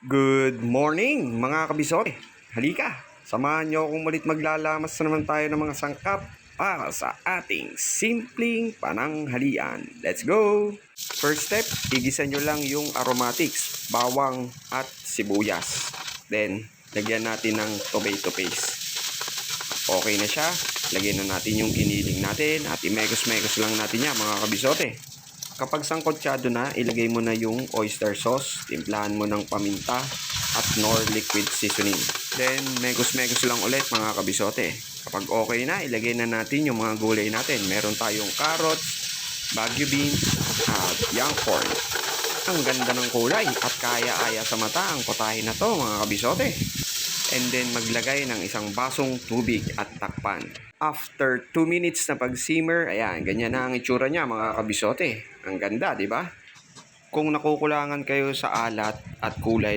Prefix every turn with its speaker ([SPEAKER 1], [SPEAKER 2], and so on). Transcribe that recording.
[SPEAKER 1] Good morning mga kabisote. Halika, samahan nyo akong ulit maglalamas na naman tayo ng mga sangkap para sa ating simpleng pananghalian. Let's go! First step, igisa nyo lang yung aromatics, bawang at sibuyas. Then, lagyan natin ng tomato paste. Okay na siya, lagyan na natin yung giniling natin at imekos-mekos lang natin yan mga kabisote. Kapag sangkotsyado na, ilagay mo na yung oyster sauce, timplahan mo ng paminta at nor liquid seasoning. Then, mekos-mekos lang ulit mga kabisote. Kapag okay na, ilagay na natin yung mga gulay natin. Meron tayong carrots, bagu beans, at young corn. Ang ganda ng kulay at kaya-aya sa mata ang potahe na to mga kabisote. And then maglagay ng isang basong tubig at takpan. After 2 minutes na pag-simmer, ayan, ganyan na ang itsura niya mga kabisote. Ang ganda, di ba? Kung nakukulangan kayo sa alat at kulay,